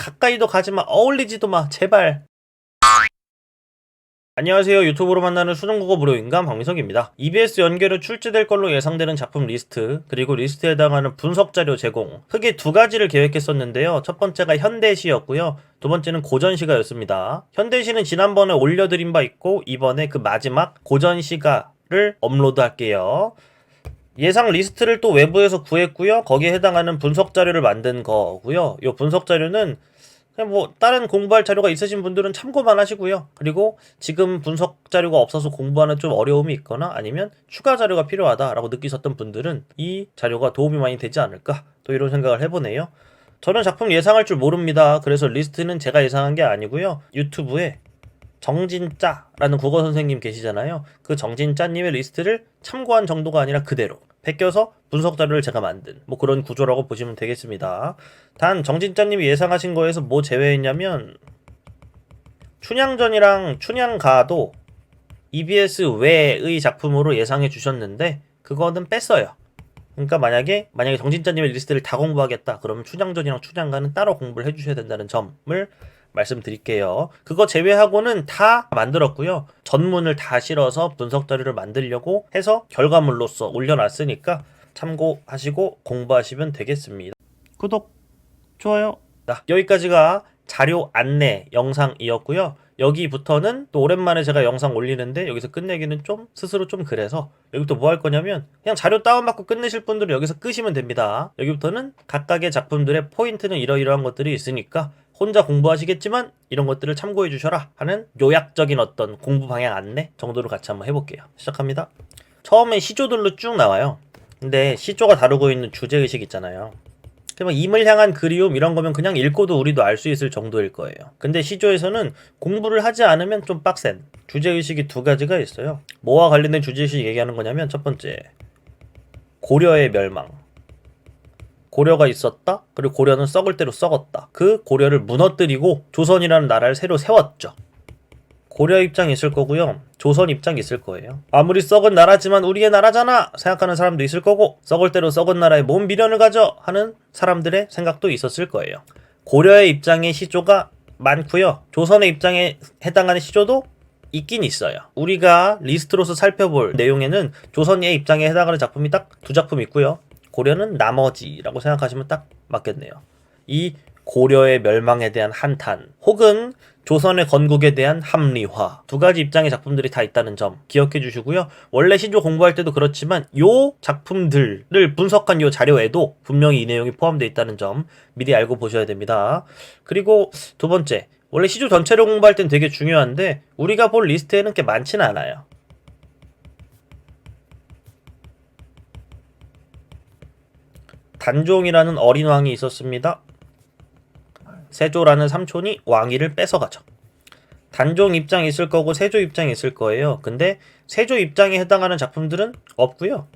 가까이도 가지마. 어울리지도 마. 제발. 안녕하세요. 유튜브로 만나는 수능국어 무료인간 박민석입니다. EBS 연계로 출제될 걸로 예상되는 작품 리스트, 그리고 리스트에 해당하는 분석자료 제공, 크게 두 가지를 계획했었는데요. 첫 번째가 현대시였고요. 두 번째는 고전시가였습니다. 현대시는 지난번에 올려드린 바 있고, 이번에 그 마지막 고전시가를 업로드할게요. 예상 리스트를 또 외부에서 구했고요. 거기에 해당하는 분석자료를 만든 거고요. 이 분석자료는 그냥 뭐 다른 공부할 자료가 있으신 분들은 참고만 하시고요. 그리고 지금 분석 자료가 없어서 공부하는 좀 어려움이 있거나 아니면 추가 자료가 필요하다라고 느끼셨던 분들은 이 자료가 도움이 많이 되지 않을까, 또 이런 생각을 해보네요. 저는 작품 예상할 줄 모릅니다. 그래서 리스트는 제가 예상한 게 아니고요. 유튜브에 정진짜라는 국어 선생님 계시잖아요. 그 정진짜님의 리스트를 참고한 정도가 아니라 그대로 베껴서 분석 자료를 제가 만든 뭐 그런 구조라고 보시면 되겠습니다. 단 정진짜님이 예상하신 거에서 뭐 제외했냐면 춘향전이랑 춘향가도 EBS 외의 작품으로 예상해 주셨는데 그거는 뺐어요. 그러니까 만약에 정진짜님의 리스트를 다 공부하겠다 그러면 춘향전이랑 춘향가는 따로 공부를 해주셔야 된다는 점을 말씀드릴게요. 그거 제외하고는 다 만들었고요. 전문을 다 실어서 분석 자료를 만들려고 해서 결과물로서 올려놨으니까 참고하시고 공부하시면 되겠습니다. 구독, 좋아요. 여기까지가 자료 안내 영상이었고요. 여기부터는 또 오랜만에 제가 영상 올리는데 여기서 끝내기는 좀 스스로 좀 그래서 여기부터 뭐 할 거냐면 그냥 자료 다운받고 끝내실 분들은 여기서 끄시면 됩니다. 여기부터는 각각의 작품들의 포인트는 이러이러한 것들이 있으니까 혼자 공부하시겠지만 이런 것들을 참고해 주셔라 하는 요약적인 어떤 공부 방향 안내 정도로 같이 한번 해볼게요. 시작합니다. 처음에 시조들로 쭉 나와요. 근데 시조가 다루고 있는 주제의식 있잖아요. 임을 향한 그리움 이런 거면 그냥 읽고도 우리도 알 수 있을 정도일 거예요. 근데 시조에서는 공부를 하지 않으면 좀 빡센 주제의식이 두 가지가 있어요. 뭐와 관련된 주제의식 얘기하는 거냐면 첫 번째, 고려의 멸망. 고려가 있었다. 그리고 고려는 썩을 대로 썩었다. 그 고려를 무너뜨리고 조선이라는 나라를 새로 세웠죠. 고려 입장이 있을 거고요. 조선 입장이 있을 거예요. 아무리 썩은 나라지만 우리의 나라잖아 생각하는 사람도 있을 거고, 썩을 대로 썩은 나라에 뭔 미련을 가져 하는 사람들의 생각도 있었을 거예요. 고려의 입장의 시조가 많고요. 조선의 입장에 해당하는 시조도 있긴 있어요. 우리가 리스트로서 살펴볼 내용에는 조선의 입장에 해당하는 작품이 딱 두 작품 있고요. 고려는 나머지라고 생각하시면 딱 맞겠네요. 이 고려의 멸망에 대한 한탄 혹은 조선의 건국에 대한 합리화, 두 가지 입장의 작품들이 다 있다는 점 기억해 주시고요. 원래 시조 공부할 때도 그렇지만 요 작품들을 분석한 요 자료에도 분명히 이 내용이 포함되어 있다는 점 미리 알고 보셔야 됩니다. 그리고 두 번째, 원래 시조 전체를 공부할 땐 되게 중요한데 우리가 볼 리스트에는 꽤 많지는 않아요. 단종이라는 어린 왕이 있었습니다. 세조라는 삼촌이 왕위를 뺏어가죠. 단종 입장이 있을 거고 세조 입장이 있을 거예요. 근데 세조 입장에 해당하는 작품들은 없고요.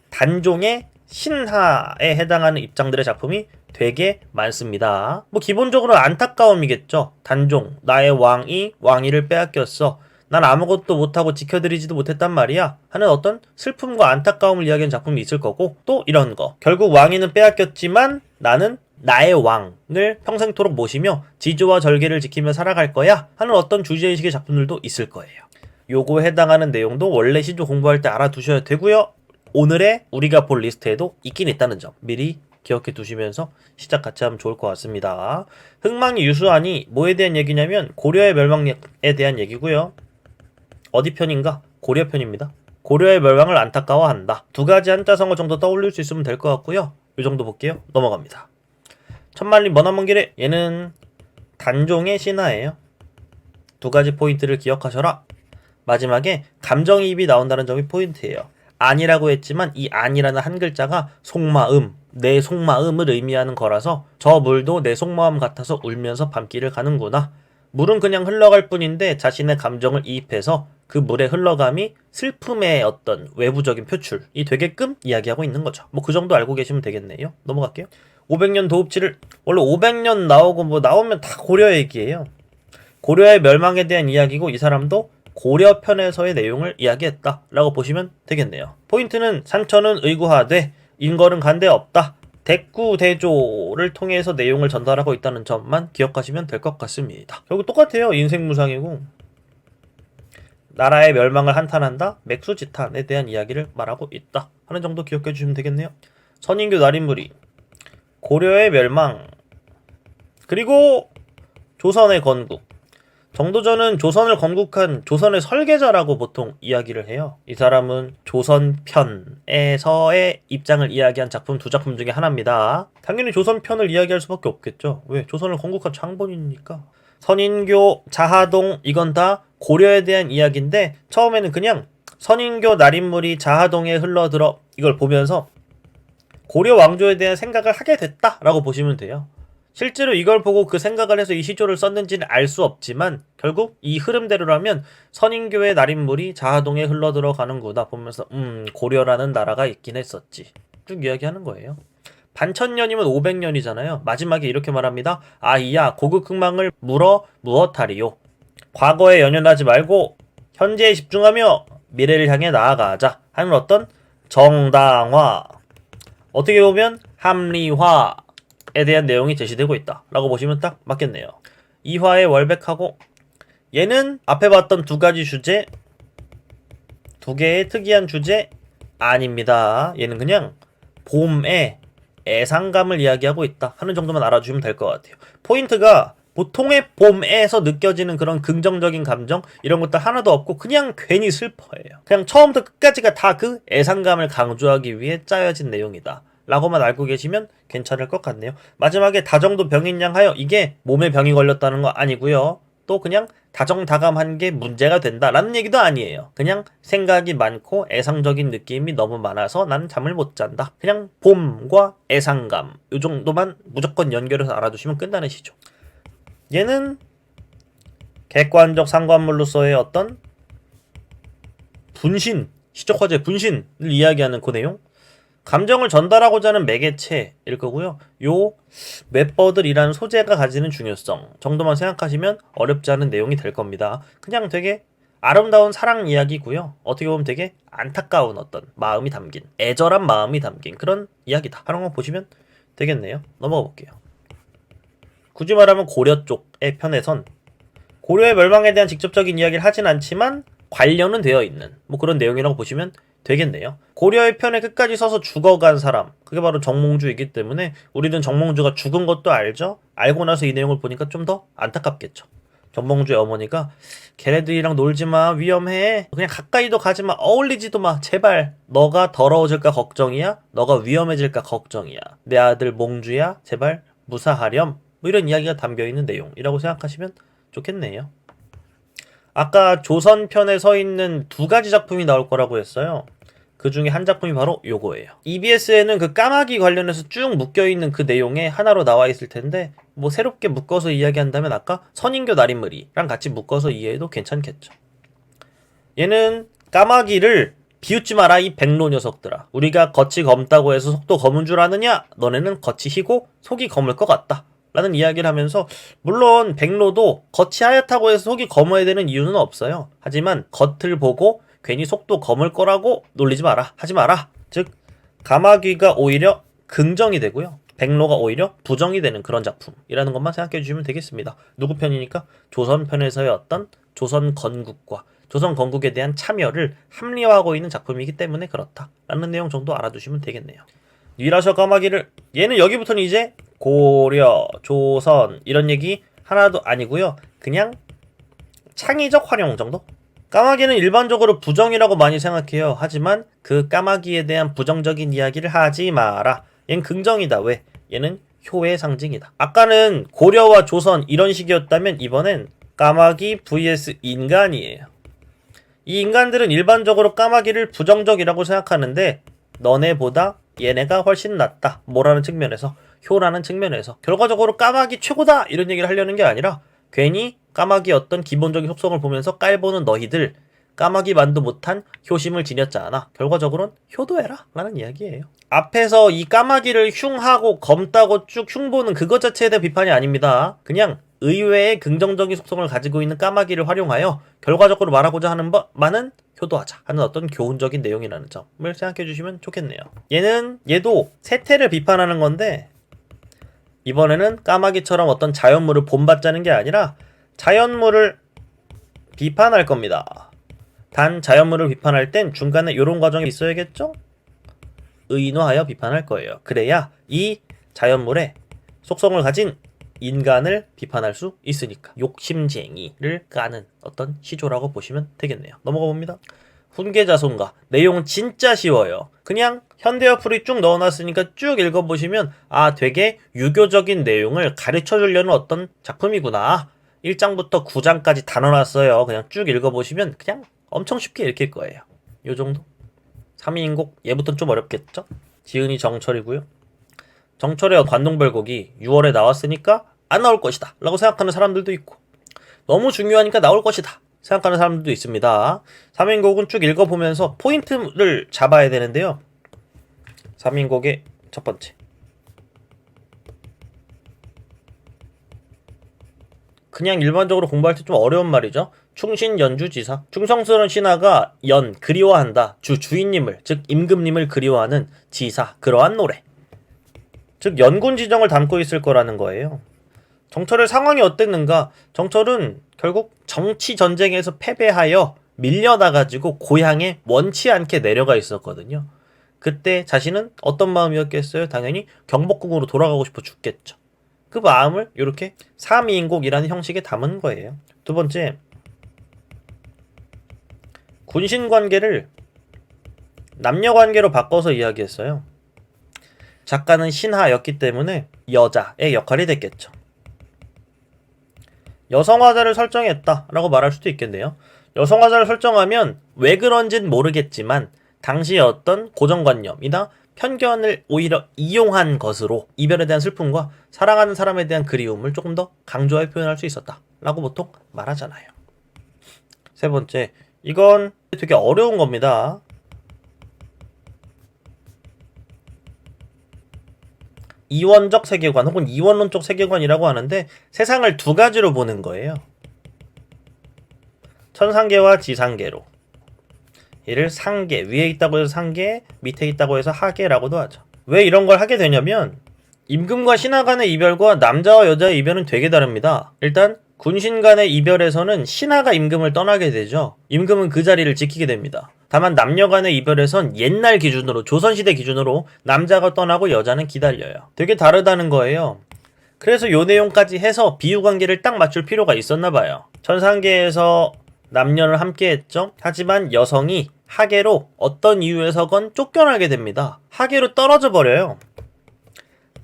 단종의 신하에 해당하는 입장들의 작품이 되게 많습니다. 뭐 기본적으로 안타까움이겠죠. 단종, 나의 왕이 왕위를 빼앗겼어. 난 아무것도 못하고 지켜드리지도 못했단 말이야 하는 어떤 슬픔과 안타까움을 이야기하는 작품이 있을 거고, 또 이런 거, 결국 왕위는 빼앗겼지만 나는 나의 왕을 평생토록 모시며 지조와 절개를 지키며 살아갈 거야 하는 어떤 주제의식의 작품들도 있을 거예요. 요거에 해당하는 내용도 원래 시조 공부할 때 알아두셔야 되고요. 오늘의 우리가 볼 리스트에도 있긴 있다는 점 미리 기억해 두시면서 시작 같이 하면 좋을 것 같습니다. 흥망이 유수하니 뭐에 대한 얘기냐면 고려의 멸망에 대한 얘기고요. 어디 편인가? 고려 편입니다. 고려의 멸망을 안타까워한다. 두 가지 한자성어 정도 떠올릴 수 있으면 될 것 같고요. 요 정도 볼게요. 넘어갑니다. 천만리 머나먼 길에, 얘는 단종의 신하예요. 두 가지 포인트를 기억하셔라. 마지막에 감정이입이 나온다는 점이 포인트예요. 안이라고 했지만 이 안이라는 한 글자가 속마음, 내 속마음을 의미하는 거라서 저 물도 내 속마음 같아서 울면서 밤길을 가는구나. 물은 그냥 흘러갈 뿐인데 자신의 감정을 이입해서 그 물의 흘러감이 슬픔의 어떤 외부적인 표출이 되게끔 이야기하고 있는 거죠. 뭐 그 정도 알고 계시면 되겠네요. 넘어갈게요. 500년 도읍지를, 원래 500년 나오고 뭐 나오면 다 고려 얘기예요. 고려의 멸망에 대한 이야기고 이 사람도 고려 편에서의 내용을 이야기했다 라고 보시면 되겠네요. 포인트는 산천은 의구하되 인걸은 간데 없다. 대꾸대조를 통해서 내용을 전달하고 있다는 점만 기억하시면 될 것 같습니다. 결국 똑같아요. 인생무상이고 나라의 멸망을 한탄한다. 맥수지탄에 대한 이야기를 말하고 있다 하는 정도 기억해 주시면 되겠네요. 선인교 날인무리, 고려의 멸망, 그리고 조선의 건국. 정도전은 조선을 건국한 조선의 설계자라고 보통 이야기를 해요. 이 사람은 조선편에서의 입장을 이야기한 작품 두 작품 중에 하나입니다. 당연히 조선편을 이야기할 수밖에 없겠죠. 왜? 조선을 건국한 장본이니까. 선인교, 자하동 이건 다 고려에 대한 이야기인데 처음에는 그냥 선인교 날인물이 자하동에 흘러들어 이걸 보면서 고려 왕조에 대한 생각을 하게 됐다라고 보시면 돼요. 실제로 이걸 보고 그 생각을 해서 이 시조를 썼는지는 알 수 없지만 결국 이 흐름대로라면 선인교의 날인물이 자하동에 흘러들어가는구나 보면서 고려라는 나라가 있긴 했었지 쭉 이야기하는 거예요. 반천년이면 500년이잖아요. 마지막에 이렇게 말합니다. 아이야 고극흥망을 물어 무엇하리요. 과거에 연연하지 말고 현재에 집중하며 미래를 향해 나아가자 하는 어떤 정당화, 어떻게 보면 합리화에 대한 내용이 제시되고 있다 라고 보시면 딱 맞겠네요. 이화의 월백하고 얘는 앞에 봤던 두 가지 주제, 두 개의 특이한 주제 아닙니다. 얘는 그냥 봄의 애상감을 이야기하고 있다 하는 정도만 알아주시면 될 것 같아요. 포인트가 보통의 봄에서 느껴지는 그런 긍정적인 감정 이런 것들 하나도 없고 그냥 괜히 슬퍼해요. 그냥 처음부터 끝까지가 다 그 애상감을 강조하기 위해 짜여진 내용이다 라고만 알고 계시면 괜찮을 것 같네요. 마지막에 다정도 병인양하여 이게 몸에 병이 걸렸다는 거 아니고요. 또 그냥 다정다감한 게 문제가 된다라는 얘기도 아니에요. 그냥 생각이 많고 애상적인 느낌이 너무 많아서 난 잠을 못 잔다. 그냥 봄과 애상감 이 정도만 무조건 연결해서 알아두시면 끝나는 시죠. 얘는 객관적 상관물로서의 어떤 분신, 시적 화제 분신을 이야기하는 그 내용, 감정을 전달하고자 하는 매개체일 거고요. 요 웹버들이라는 소재가 가지는 중요성 정도만 생각하시면 어렵지 않은 내용이 될 겁니다. 그냥 되게 아름다운 사랑 이야기고요. 어떻게 보면 되게 안타까운 어떤 마음이 담긴, 애절한 마음이 담긴 그런 이야기다 하는 거 보시면 되겠네요. 넘어가 볼게요. 굳이 말하면 고려 쪽의 편에선 고려의 멸망에 대한 직접적인 이야기를 하진 않지만 관련은 되어 있는 뭐 그런 내용이라고 보시면 되겠네요. 고려의 편에 끝까지 서서 죽어간 사람, 그게 바로 정몽주이기 때문에 우리는 정몽주가 죽은 것도 알죠? 알고 나서 이 내용을 보니까 좀 더 안타깝겠죠. 정몽주의 어머니가 걔네들이랑 놀지마, 위험해, 그냥 가까이도 가지마, 어울리지도 마, 제발. 너가 더러워질까 걱정이야, 너가 위험해질까 걱정이야, 내 아들 몽주야 제발 무사하렴, 뭐 이런 이야기가 담겨있는 내용이라고 생각하시면 좋겠네요. 아까 조선편에 서 있는 두 가지 작품이 나올 거라고 했어요. 그 중에 한 작품이 바로 요거예요. EBS에는 그 까마귀 관련해서 쭉 묶여있는 그 내용에 하나로 나와 있을 텐데 뭐 새롭게 묶어서 이야기한다면 아까 선인교 날인무리랑 같이 묶어서 이해해도 괜찮겠죠. 얘는 까마귀를 비웃지 마라 이 백로 녀석들아. 우리가 겉이 검다고 해서 속도 검은 줄 아느냐? 너네는 겉이 희고 속이 검을 것 같다 라는 이야기를 하면서, 물론 백로도 겉이 하얗다고 해서 속이 검어야 되는 이유는 없어요. 하지만 겉을 보고 괜히 속도 검을 거라고 놀리지 마라, 하지 마라. 즉 까마귀가 오히려 긍정이 되고요, 백로가 오히려 부정이 되는 그런 작품이라는 것만 생각해 주시면 되겠습니다. 누구 편이니까 조선 편에서의 어떤 조선 건국과 조선 건국에 대한 참여를 합리화하고 있는 작품이기 때문에 그렇다라는 내용 정도 알아두시면 되겠네요. 위라셔 까마귀를, 얘는 여기부터는 이제 고려, 조선 이런 얘기 하나도 아니고요. 그냥 창의적 활용 정도? 까마귀는 일반적으로 부정이라고 많이 생각해요. 하지만 그 까마귀에 대한 부정적인 이야기를 하지 마라. 얘는 긍정이다. 왜? 얘는 효의 상징이다. 아까는 고려와 조선 이런 식이었다면 이번엔 까마귀 vs 인간이에요. 이 인간들은 일반적으로 까마귀를 부정적이라고 생각하는데 너네보다 얘네가 훨씬 낫다. 뭐라는 측면에서, 효라는 측면에서. 결과적으로 까마귀 최고다 이런 얘기를 하려는 게 아니라 괜히 까마귀 어떤 기본적인 속성을 보면서 깔보는 너희들 까마귀만도 못한 효심을 지녔잖아. 결과적으로는 효도해라 라는 이야기예요. 앞에서 이 까마귀를 흉하고 검다고 쭉 흉보는 그것 자체에 대한 비판이 아닙니다. 그냥 의외의 긍정적인 속성을 가지고 있는 까마귀를 활용하여 결과적으로 말하고자 하는 바는 효도하자 하는 어떤 교훈적인 내용이라는 점을 생각해 주시면 좋겠네요. 얘도 세태를 비판하는 건데 이번에는 까마귀처럼 어떤 자연물을 본받자는 게 아니라 자연물을 비판할 겁니다. 단 자연물을 비판할 땐 중간에 이런 과정이 있어야겠죠? 의인화하여 비판할 거예요. 그래야 이 자연물의 속성을 가진 인간을 비판할 수 있으니까. 욕심쟁이를 까는 어떤 시조라고 보시면 되겠네요. 넘어가 봅니다. 훈계자손가. 내용은 진짜 쉬워요. 그냥 현대어플이 쭉 넣어놨으니까 쭉 읽어보시면 되게 유교적인 내용을 가르쳐주려는 어떤 작품이구나. 1장부터 9장까지 다 넣어놨어요. 그냥 쭉 읽어보시면 그냥 엄청 쉽게 읽힐 거예요. 요 정도. 3인국 얘부터는 좀 어렵겠죠? 지은이 정철이고요. 정철의 관동별곡이 6월에 나왔으니까 안 나올 것이다 라고 생각하는 사람들도 있고 너무 중요하니까 나올 것이다 생각하는 사람들도 있습니다. 3인곡은 쭉 읽어보면서 포인트를 잡아야 되는데요. 3인곡의 첫 번째, 그냥 일반적으로 공부할 때 좀 어려운 말이죠. 충신연주지사. 충성스러운 신하가 그리워한다. 주인님을, 즉 임금님을 그리워하는 지사, 그러한 노래. 즉 연군 지정을 담고 있을 거라는 거예요. 정철의 상황이 어땠는가? 정철은 결국 정치 전쟁에서 패배하여 밀려나가지고 고향에 원치 않게 내려가 있었거든요. 그때 자신은 어떤 마음이었겠어요? 당연히 경복궁으로 돌아가고 싶어 죽겠죠. 그 마음을 이렇게 3인곡이라는 형식에 담은 거예요. 두 번째, 군신관계를 남녀관계로 바꿔서 이야기했어요. 작가는 신하였기 때문에 여자의 역할이 됐겠죠. 여성화자를 설정했다라고 말할 수도 있겠네요. 여성화자를 설정하면 왜 그런진 모르겠지만 당시의 어떤 고정관념이나 편견을 오히려 이용한 것으로 이별에 대한 슬픔과 사랑하는 사람에 대한 그리움을 조금 더 강조하여 표현할 수 있었다라고 보통 말하잖아요. 세 번째, 이건 되게 어려운 겁니다. 이원적 세계관 혹은 이원론적 세계관이라고 하는데 세상을 두 가지로 보는 거예요. 천상계와 지상계로. 이를 상계, 위에 있다고 해서 상계, 밑에 있다고 해서 하계라고도 하죠. 왜 이런 걸 하게 되냐면 임금과 신하 간의 이별과 남자와 여자의 이별은 되게 다릅니다. 일단 군신 간의 이별에서는 신하가 임금을 떠나게 되죠. 임금은 그 자리를 지키게 됩니다. 다만 남녀 간의 이별에선 옛날 기준으로, 조선시대 기준으로 남자가 떠나고 여자는 기다려요. 되게 다르다는 거예요. 그래서 요 내용까지 해서 비유관계를 딱 맞출 필요가 있었나 봐요. 천상계에서 남녀를 함께 했죠. 하지만 여성이 하계로 어떤 이유에서건 쫓겨나게 됩니다. 하계로 떨어져 버려요.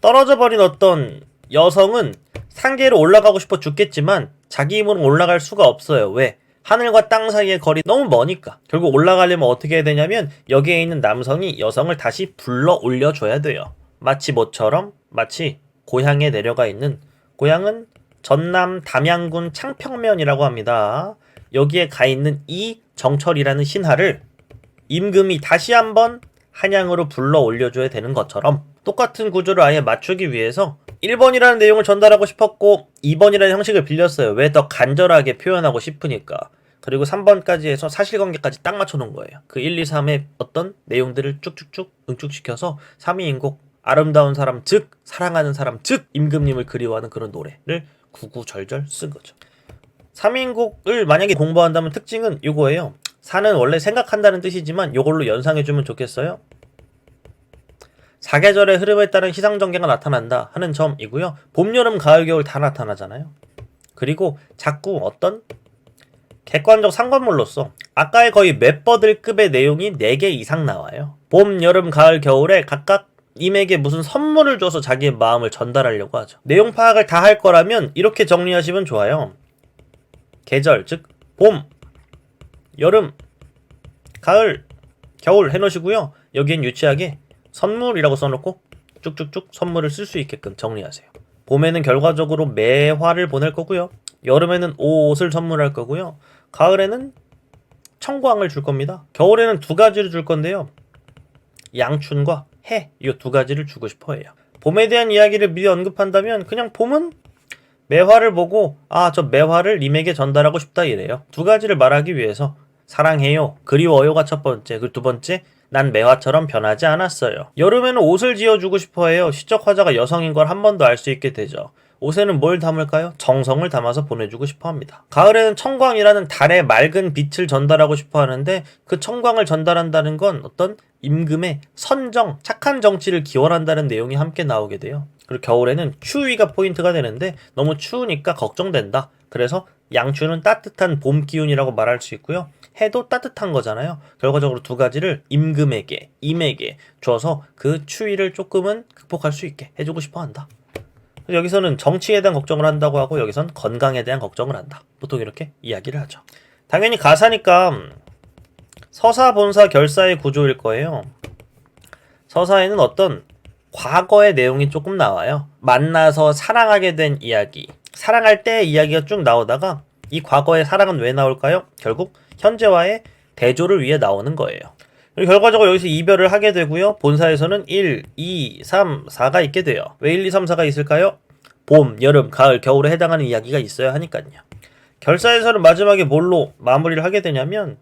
떨어져 버린 어떤 여성은 상계로 올라가고 싶어 죽겠지만 자기 힘으로 올라갈 수가 없어요. 왜? 하늘과 땅 사이의 거리 너무 머니까. 결국 올라가려면 어떻게 해야 되냐면 여기에 있는 남성이 여성을 다시 불러 올려줘야 돼요. 마치 뭐처럼? 마치 고향에 내려가 있는, 고향은 전남 담양군 창평면이라고 합니다. 여기에 가 있는 이 정철이라는 신하를 임금이 다시 한번 한양으로 불러 올려줘야 되는 것처럼 똑같은 구조를 아예 맞추기 위해서 1번이라는 내용을 전달하고 싶었고 2번이라는 형식을 빌렸어요. 왜? 더 간절하게 표현하고 싶으니까. 그리고 3번까지 해서 사실관계까지 딱 맞춰놓은 거예요. 그 1, 2, 3의 어떤 내용들을 쭉쭉쭉 응축시켜서 3위인곡, 아름다운 사람 즉 사랑하는 사람 즉 임금님을 그리워하는 그런 노래를 구구절절 쓴 거죠. 3인곡을 만약에 공부한다면 특징은 이거예요. 사는 원래 생각한다는 뜻이지만 이걸로 연상해주면 좋겠어요. 사계절의 흐름에 따른 희상전개가 나타난다 하는 점이고요. 봄, 여름, 가을, 겨울 다 나타나잖아요. 그리고 자꾸 어떤 객관적 상관물로서 아까의 거의 맵버들급의 내용이 4개 이상 나와요. 봄, 여름, 가을, 겨울에 각각 임에게 무슨 선물을 줘서 자기의 마음을 전달하려고 하죠. 내용 파악을 다 할 거라면 이렇게 정리하시면 좋아요. 계절, 즉 봄, 여름, 가을, 겨울 해놓으시고요. 여기엔 유치하게 선물이라고 써놓고 쭉쭉쭉 선물을 쓸 수 있게끔 정리하세요. 봄에는 결과적으로 매화를 보낼 거고요. 여름에는 옷을 선물할 거고요. 가을에는 청광을 줄 겁니다. 겨울에는 2가지를 줄 건데요. 양춘과 해, 이 2가지를 주고 싶어 해요. 봄에 대한 이야기를 미리 언급한다면 그냥 봄은 매화를 보고 저 매화를 님에게 전달하고 싶다 이래요. 2가지를 말하기 위해서 사랑해요, 그리워요가 첫 번째, 그 두 번째, 난 매화처럼 변하지 않았어요. 여름에는 옷을 지어주고 싶어해요. 시적 화자가 여성인 걸 한 번 더 알 수 있게 되죠. 옷에는 뭘 담을까요? 정성을 담아서 보내주고 싶어 합니다. 가을에는 청광이라는 달의 맑은 빛을 전달하고 싶어 하는데 그 청광을 전달한다는 건 어떤 임금의 선정, 착한 정치를 기원한다는 내용이 함께 나오게 돼요. 그리고 겨울에는 추위가 포인트가 되는데 너무 추우니까 걱정된다. 그래서 양추는 따뜻한 봄 기운이라고 말할 수 있고요. 해도 따뜻한 거잖아요. 결과적으로 두 가지를 임금에게, 임에게 줘서 그 추위를 조금은 극복할 수 있게 해주고 싶어 한다. 여기서는 정치에 대한 걱정을 한다고 하고 여기선 건강에 대한 걱정을 한다. 보통 이렇게 이야기를 하죠. 당연히 가사니까 서사, 본사, 결사의 구조일 거예요. 서사에는 어떤 과거의 내용이 조금 나와요. 만나서 사랑하게 된 이야기, 사랑할 때의 이야기가 쭉 나오다가 이 과거의 사랑은 왜 나올까요? 결국 현재와의 대조를 위해 나오는 거예요. 그리고 결과적으로 여기서 이별을 하게 되고요. 본사에서는 1, 2, 3, 4가 있게 돼요. 왜 1, 2, 3, 4가 있을까요? 봄, 여름, 가을, 겨울에 해당하는 이야기가 있어야 하니까요. 결사에서는 마지막에 뭘로 마무리를 하게 되냐면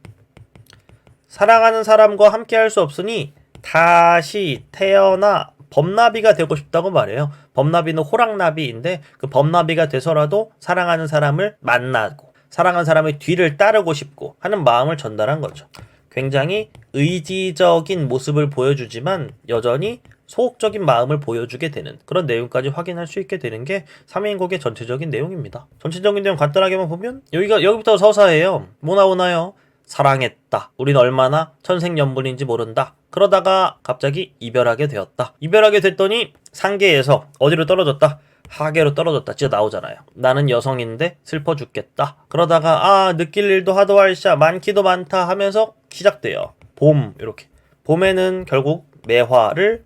사랑하는 사람과 함께 할 수 없으니 다시 태어나 범나비가 되고 싶다고 말해요. 범나비는 호랑나비인데 그 범나비가 돼서라도 사랑하는 사람을 만나고 사랑하는 사람의 뒤를 따르고 싶고 하는 마음을 전달한 거죠. 굉장히 의지적인 모습을 보여주지만 여전히 소극적인 마음을 보여주게 되는 그런 내용까지 확인할 수 있게 되는 게 3인곡의 전체적인 내용입니다. 전체적인 내용 간단하게만 보면 여기부터 서사예요. 뭐 나오나요? 사랑했다. 우린 얼마나 천생연분인지 모른다. 그러다가 갑자기 이별하게 되었다. 이별하게 됐더니 상계에서 어디로 떨어졌다? 하계로 떨어졌다. 진짜 나오잖아요. 나는 여성인데 슬퍼 죽겠다. 그러다가 느낄 일도 하도 할샤 많기도 많다 하면서 시작돼요. 봄 이렇게. 봄에는 결국 매화를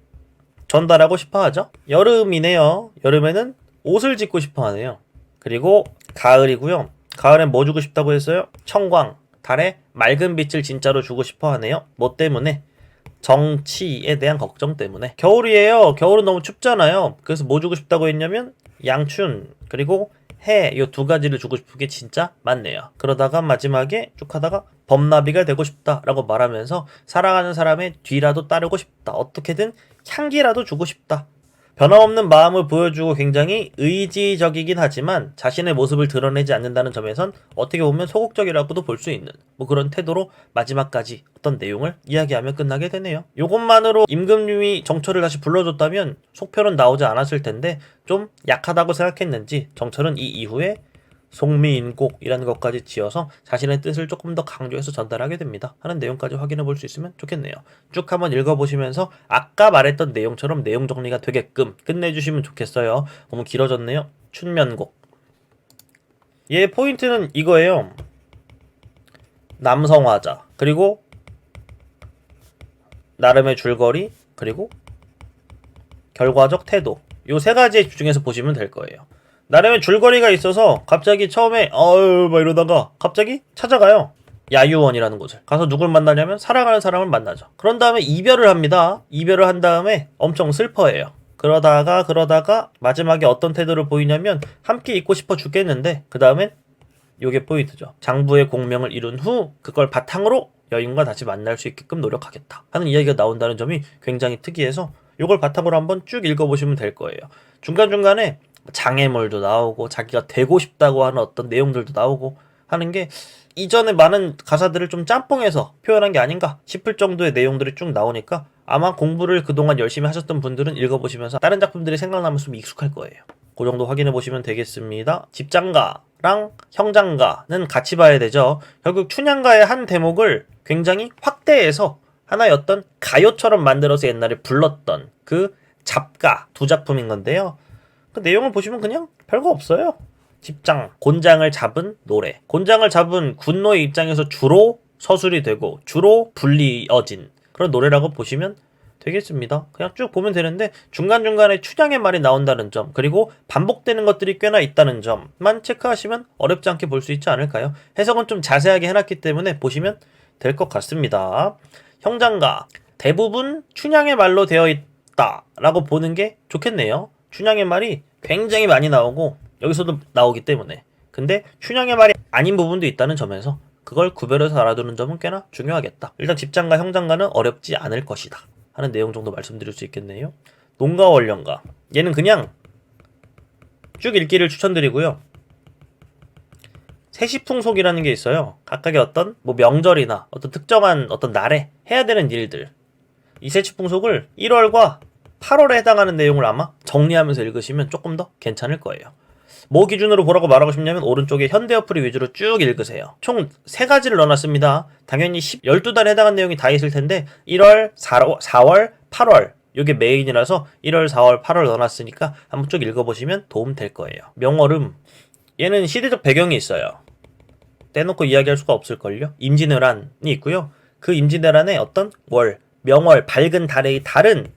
전달하고 싶어 하죠. 여름이네요. 여름에는 옷을 짓고 싶어 하네요. 그리고 가을이고요. 가을엔 뭐 주고 싶다고 했어요? 청광. 달에 맑은 빛을 진짜로 주고 싶어 하네요. 뭐 때문에? 정치에 대한 걱정 때문에. 겨울이에요. 겨울은 너무 춥잖아요. 그래서 뭐 주고 싶다고 했냐면 양춘 그리고 해 이 두 가지를 주고 싶은 게 진짜 많네요. 그러다가 마지막에 쭉 하다가 범나비가 되고 싶다라고 말하면서 사랑하는 사람의 뒤라도 따르고 싶다. 어떻게든 향기라도 주고 싶다. 변함없는 마음을 보여주고 굉장히 의지적이긴 하지만 자신의 모습을 드러내지 않는다는 점에선 어떻게 보면 소극적이라고도 볼 수 있는 뭐 그런 태도로 마지막까지 어떤 내용을 이야기하며 끝나게 되네요. 요것만으로 임금님이 정철을 다시 불러줬다면 속편은 나오지 않았을 텐데 좀 약하다고 생각했는지 정철은 이 이후에 송미인곡이라는 것까지 지어서 자신의 뜻을 조금 더 강조해서 전달하게 됩니다. 하는 내용까지 확인해 볼 수 있으면 좋겠네요. 쭉 한번 읽어보시면서 아까 말했던 내용처럼 내용 정리가 되게끔 끝내주시면 좋겠어요. 너무 길어졌네요. 춘면곡. 얘 포인트는 이거예요. 남성화자 그리고 나름의 줄거리 그리고 결과적 태도 요 세 가지 중에서 보시면 될 거예요. 나름의 줄거리가 있어서 갑자기 처음에 막 이러다가 갑자기 찾아가요. 야유원이라는 곳을 가서 누굴 만나냐면 사랑하는 사람을 만나죠. 그런 다음에 이별을 합니다. 이별을 한 다음에 엄청 슬퍼해요. 그러다가 마지막에 어떤 태도를 보이냐면 함께 있고 싶어 죽겠는데 그 다음엔 요게 포인트죠. 장부의 공명을 이룬 후 그걸 바탕으로 여인과 다시 만날 수 있게끔 노력하겠다 하는 이야기가 나온다는 점이 굉장히 특이해서 요걸 바탕으로 한번 쭉 읽어보시면 될 거예요. 중간중간에 장애물도 나오고 자기가 되고 싶다고 하는 어떤 내용들도 나오고 하는 게 이전에 많은 가사들을 좀 짬뽕해서 표현한 게 아닌가 싶을 정도의 내용들이 쭉 나오니까 아마 공부를 그동안 열심히 하셨던 분들은 읽어보시면서 다른 작품들이 생각나면 좀 익숙할 거예요. 그 정도 확인해 보시면 되겠습니다. 집장가랑 형장가는 같이 봐야 되죠. 결국 춘향가의 한 대목을 굉장히 확대해서 하나의 어떤 가요처럼 만들어서 옛날에 불렀던 그 잡가 두 작품인 건데요. 그 내용을 보시면 그냥 별거 없어요. 집장, 곤장을 잡은 노래. 곤장을 잡은 군노의 입장에서 주로 서술이 되고 주로 불리어진 그런 노래라고 보시면 되겠습니다. 그냥 쭉 보면 되는데 중간중간에 춘향의 말이 나온다는 점 그리고 반복되는 것들이 꽤나 있다는 점만 체크하시면 어렵지 않게 볼 수 있지 않을까요? 해석은 좀 자세하게 해놨기 때문에 보시면 될 것 같습니다. 형장가 대부분 춘향의 말로 되어 있다라고 보는 게 좋겠네요. 춘향의 말이 굉장히 많이 나오고 여기서도 나오기 때문에 근데 춘향의 말이 아닌 부분도 있다는 점에서 그걸 구별해서 알아두는 점은 꽤나 중요하겠다. 일단 집장가, 형장가는 어렵지 않을 것이다 하는 내용 정도 말씀드릴 수 있겠네요. 농가, 원령가, 얘는 그냥 쭉 읽기를 추천드리고요. 세시풍속이라는 게 있어요. 각각의 어떤 뭐 명절이나 어떤 특정한 어떤 날에 해야 되는 일들, 이 세시풍속을 1월과 8월에 해당하는 내용을 아마 정리하면서 읽으시면 조금 더 괜찮을 거예요. 뭐 기준으로 보라고 말하고 싶냐면 오른쪽에 현대어플이 위주로 쭉 읽으세요. 총 3가지를 넣어놨습니다. 당연히 12달에 해당하는 내용이 다 있을 텐데 1월, 4월, 8월 이게 메인이라서 1월, 4월, 8월 넣어놨으니까 한번 쭉 읽어보시면 도움 될 거예요. 명월음, 얘는 시대적 배경이 있어요. 떼놓고 이야기할 수가 없을걸요. 임진왜란이 있고요. 그 임진왜란에 어떤 월, 명월, 밝은 달의 다른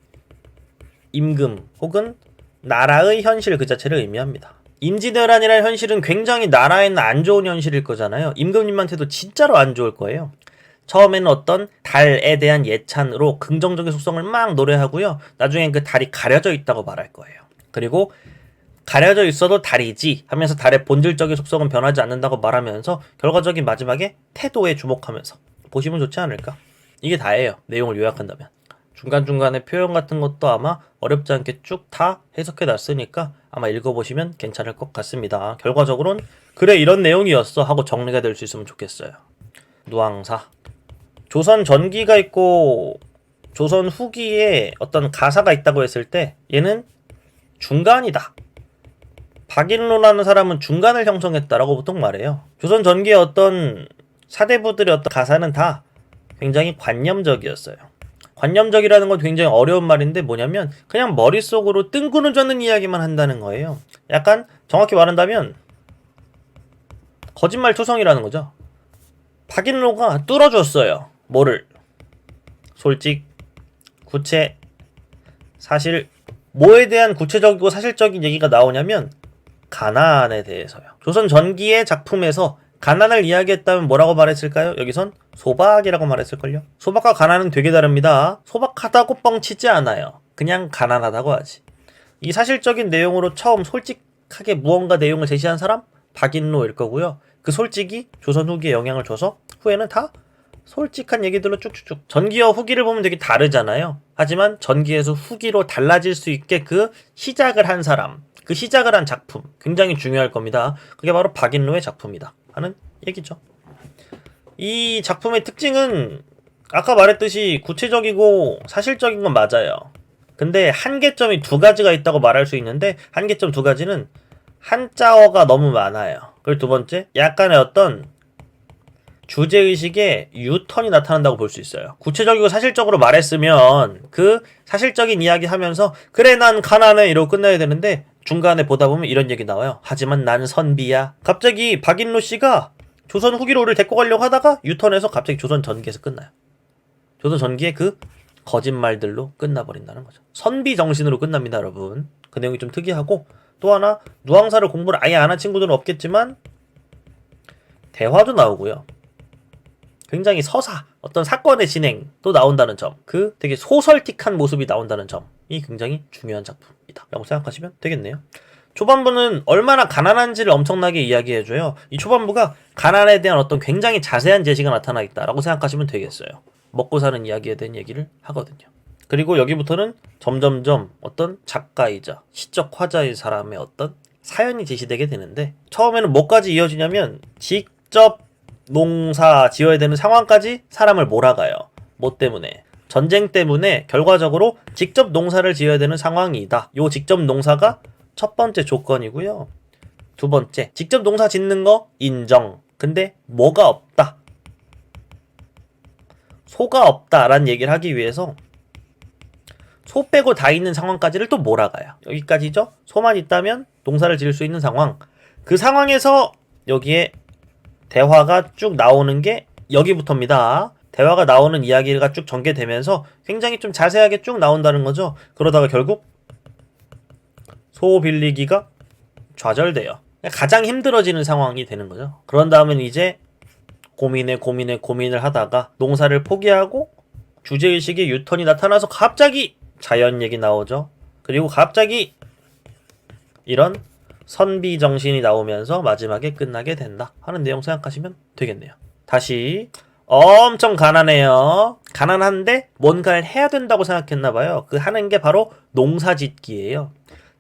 임금 혹은 나라의 현실 그 자체를 의미합니다. 임진왜란이라는 현실은 굉장히 나라에는 안 좋은 현실일 거잖아요. 임금님한테도 진짜로 안 좋을 거예요. 처음에는 어떤 달에 대한 예찬으로 긍정적인 속성을 막 노래하고요. 나중엔 그 달이 가려져 있다고 말할 거예요. 그리고 가려져 있어도 달이지 하면서 달의 본질적인 속성은 변하지 않는다고 말하면서 결과적인 마지막에 태도에 주목하면서 보시면 좋지 않을까? 이게 다예요. 내용을 요약한다면. 중간중간에 표현 같은 것도 아마 어렵지 않게 쭉 다 해석해 놨으니까 아마 읽어보시면 괜찮을 것 같습니다. 결과적으로는 그래 이런 내용이었어 하고 정리가 될 수 있으면 좋겠어요. 누앙사, 조선 전기가 있고 조선 후기에 어떤 가사가 있다고 했을 때 얘는 중간이다. 박인로라는 사람은 중간을 형성했다라고 보통 말해요. 조선 전기의 어떤 사대부들의 어떤 가사는 다 굉장히 관념적이었어요. 관념적이라는 건 굉장히 어려운 말인데 뭐냐면 그냥 머릿속으로 뜬구름 잡는 이야기만 한다는 거예요. 약간 정확히 말한다면 거짓말 투성이라는 거죠. 박인로가 뚫어줬어요. 뭐를? 솔직, 구체, 사실, 뭐에 대한 구체적이고 사실적인 얘기가 나오냐면 가난에 대해서요. 조선 전기의 작품에서 가난을 이야기했다면 뭐라고 말했을까요? 여기선 소박이라고 말했을걸요? 소박과 가난은 되게 다릅니다. 소박하다고 뻥치지 않아요. 그냥 가난하다고 하지. 이 사실적인 내용으로 처음 솔직하게 무언가 내용을 제시한 사람? 박인로일 거고요. 그 솔직이 조선 후기에 영향을 줘서 후에는 다 솔직한 얘기들로 쭉쭉쭉. 전기와 후기를 보면 되게 다르잖아요. 하지만 전기에서 후기로 달라질 수 있게 그 시작을 한 사람, 그 시작을 한 작품 굉장히 중요할 겁니다. 그게 바로 박인로의 작품이다 하는 얘기죠. 이 작품의 특징은 아까 말했듯이 구체적이고 사실적인 건 맞아요. 근데 한계점이 2가지가 있다고 말할 수 있는데 한계점 2가지는 한자어가 너무 많아요. 그리고 2번째, 약간의 어떤 주제의식에 유턴이 나타난다고 볼 수 있어요. 구체적이고 사실적으로 말했으면 그 사실적인 이야기 하면서 그래 난 가난해 이러고 끝나야 되는데 중간에 보다 보면 이런 얘기 나와요. 하지만 난 선비야. 갑자기 박인로 씨가 조선 후기로를 데리고 가려고 하다가 유턴해서 갑자기 조선 전기에서 끝나요. 조선 전기의 그 거짓말들로 끝나버린다는 거죠. 선비 정신으로 끝납니다, 여러분. 그 내용이 좀 특이하고 또 하나 누앙사를 공부를 아예 안 한 친구들은 없겠지만 대화도 나오고요. 굉장히 서사, 어떤 사건의 진행도 나온다는 점, 그 되게 소설틱한 모습이 나온다는 점이 굉장히 중요한 작품이다 라고 생각하시면 되겠네요. 초반부는 얼마나 가난한지를 엄청나게 이야기해줘요. 이 초반부가 가난에 대한 어떤 굉장히 자세한 제시가 나타나 있다라고 생각하시면 되겠어요. 먹고 사는 이야기에 대한 얘기를 하거든요. 그리고 여기부터는 점점점 어떤 작가이자 시적 화자의 사람의 어떤 사연이 제시되게 되는데 처음에는 뭐까지 이어지냐면 직접 농사 지어야 되는 상황까지 사람을 몰아가요. 뭐 때문에? 전쟁 때문에 결과적으로 직접 농사를 지어야 되는 상황이다. 요 직접 농사가 첫 번째 조건이고요. 2번째, 직접 농사 짓는 거 인정. 근데 뭐가 없다. 소가 없다라는 얘기를 하기 위해서 소 빼고 다 있는 상황까지를 또 몰아가요. 여기까지죠? 소만 있다면 농사를 지을 수 있는 상황. 그 상황에서 여기에 대화가 쭉 나오는 게 여기부터입니다. 대화가 나오는 이야기가 쭉 전개되면서 굉장히 좀 자세하게 쭉 나온다는 거죠. 그러다가 결국 소 빌리기가 좌절돼요. 가장 힘들어지는 상황이 되는 거죠. 그런 다음엔 이제 고민을 하다가 농사를 포기하고 주제의식의 유턴이 나타나서 갑자기 자연 얘기 나오죠. 그리고 갑자기 이런 선비 정신이 나오면서 마지막에 끝나게 된다 하는 내용 생각하시면 되겠네요. 다시 엄청 가난해요. 가난한데 뭔가를 해야 된다고 생각했나봐요. 그 하는 게 바로 농사짓기예요.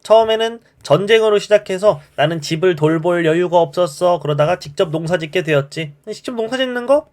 처음에는 전쟁으로 시작해서 나는 집을 돌볼 여유가 없었어. 그러다가 직접 농사짓게 되었지. 직접 농사짓는 거?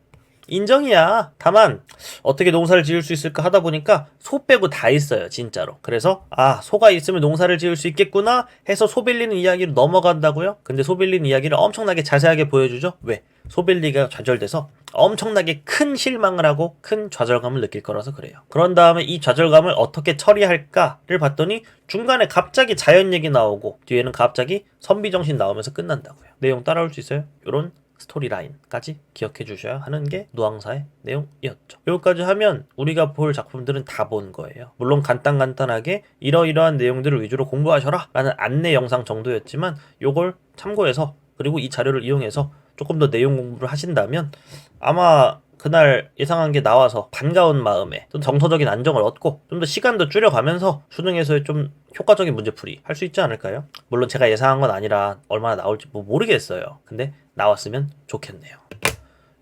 인정이야. 다만 어떻게 농사를 지을 수 있을까 하다 보니까 소 빼고 다 있어요, 진짜로. 그래서 소가 있으면 농사를 지을 수 있겠구나 해서 소 빌리는 이야기로 넘어간다고요? 근데 소 빌리는 이야기를 엄청나게 자세하게 보여주죠. 왜? 소 빌리가 좌절돼서 엄청나게 큰 실망을 하고 큰 좌절감을 느낄 거라서 그래요. 그런 다음에 이 좌절감을 어떻게 처리할까를 봤더니 중간에 갑자기 자연 얘기 나오고 뒤에는 갑자기 선비정신 나오면서 끝난다고요. 내용 따라올 수 있어요? 요런 스토리라인까지 기억해 주셔야 하는 게 노왕사의 내용이었죠. 여기까지 하면 우리가 볼 작품들은 다 본 거예요. 물론 간단하게 이러이러한 내용들을 위주로 공부하셔라 라는 안내 영상 정도였지만 요걸 참고해서 그리고 이 자료를 이용해서 조금 더 내용 공부를 하신다면 아마 그날 예상한 게 나와서 반가운 마음에 좀 정서적인 안정을 얻고 좀 더 시간도 줄여가면서 수능에서의 좀 효과적인 문제풀이 할 수 있지 않을까요? 물론 제가 예상한 건 아니라 얼마나 나올지 모르겠어요. 근데 나왔으면 좋겠네요.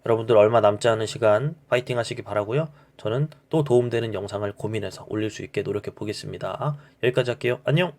여러분들 얼마 남지 않은 시간 파이팅 하시기 바라고요. 저는 또 도움되는 영상을 고민해서 올릴 수 있게 노력해 보겠습니다. 여기까지 할게요. 안녕.